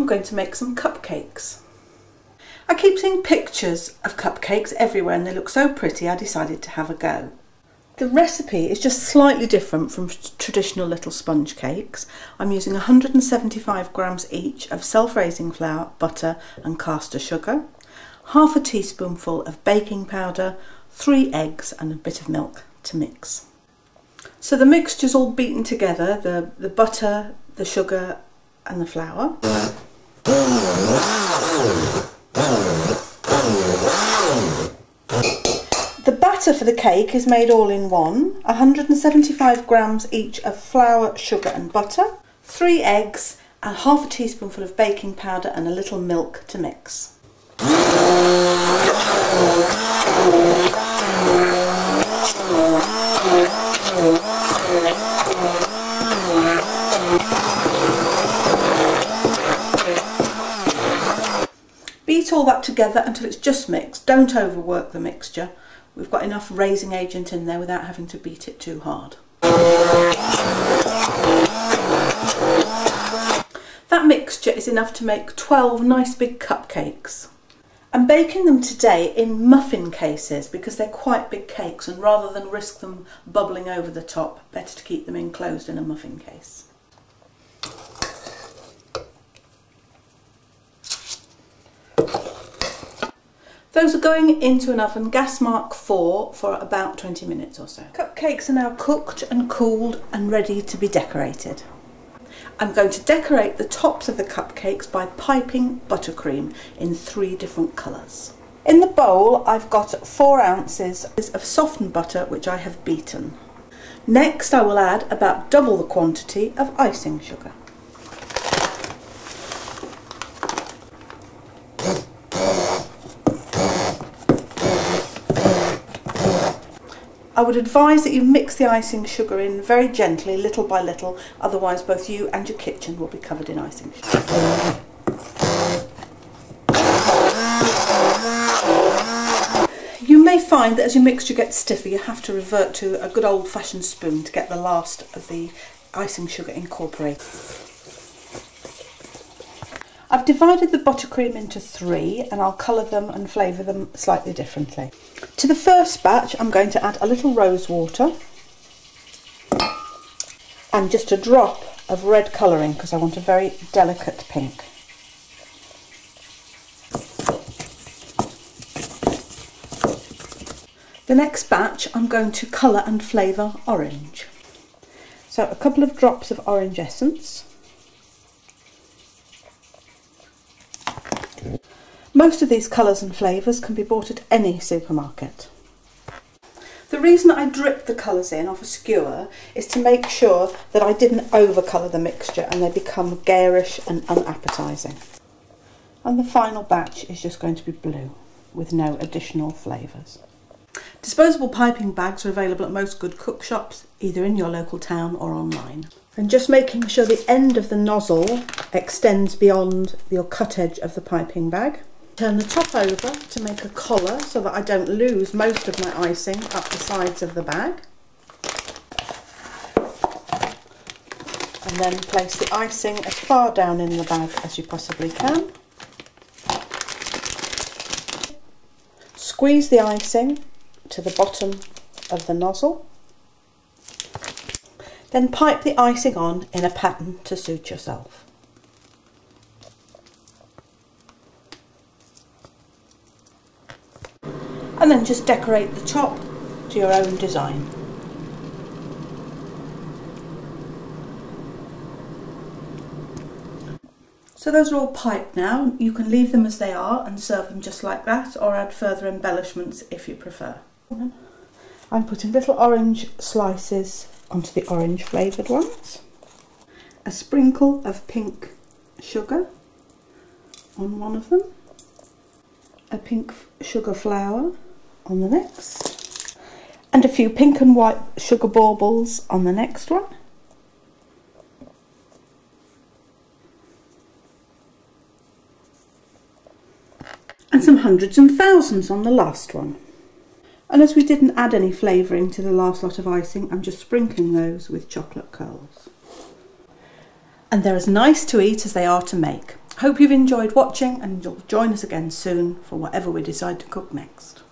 I'm going to make some cupcakes. I keep seeing pictures of cupcakes everywhere and they look so pretty I decided to have a go. The recipe is just slightly different from traditional little sponge cakes. I'm using 175 grams each of self-raising flour, butter and caster sugar, half a teaspoonful of baking powder, 3 eggs and a bit of milk to mix. So the mixture's all beaten together, the butter, the sugar and the flour. The batter for the cake is made all in one, 175 grams each of flour, sugar and butter, 3 eggs and half a teaspoonful of baking powder and a little milk to mix. Beat all that together until it's just mixed. Don't overwork the mixture. We've got enough raising agent in there without having to beat it too hard. That mixture is enough to make 12 nice big cupcakes. I'm baking them today in muffin cases because they're quite big cakes, and rather than risk them bubbling over the top, better to keep them enclosed in a muffin case. Those are going into an oven, gas mark 4, for about 20 minutes or so. Cupcakes are now cooked and cooled and ready to be decorated. I'm going to decorate the tops of the cupcakes by piping buttercream in 3 different colours. In the bowl I've got 4 ounces of softened butter which I have beaten. Next I will add about double the quantity of icing sugar. I would advise that you mix the icing sugar in very gently, little by little, otherwise both you and your kitchen will be covered in icing sugar. You may find that as your mixture gets stiffer you have to revert to a good old-fashioned spoon to get the last of the icing sugar incorporated. I've divided the buttercream into 3 and I'll colour them and flavour them slightly differently. To the first batch I'm going to add a little rose water and just a drop of red colouring because I want a very delicate pink. The next batch I'm going to colour and flavour orange. So a couple of drops of orange essence. Most of these colours and flavours can be bought at any supermarket. The reason I dripped the colours in off a skewer is to make sure that I didn't overcolour the mixture and they become garish and unappetising. And the final batch is just going to be blue with no additional flavours. Disposable piping bags are available at most good cook shops, either in your local town or online. And just making sure the end of the nozzle extends beyond your cut edge of the piping bag. Turn the top over to make a collar so that I don't lose most of my icing up the sides of the bag. And then place the icing as far down in the bag as you possibly can. Squeeze the icing to the bottom of the nozzle. Then pipe the icing on in a pattern to suit yourself. And then just decorate the top to your own design. So those are all piped now. You can leave them as they are and serve them just like that, or add further embellishments if you prefer. I'm putting little orange slices onto the orange flavoured ones. A sprinkle of pink sugar on one of them. A pink sugar flower on the next. And a few pink and white sugar baubles on the next one. And some hundreds and thousands on the last one. And as we didn't add any flavouring to the last lot of icing, I'm just sprinkling those with chocolate curls. And they're as nice to eat as they are to make. Hope you've enjoyed watching, and you'll join us again soon for whatever we decide to cook next.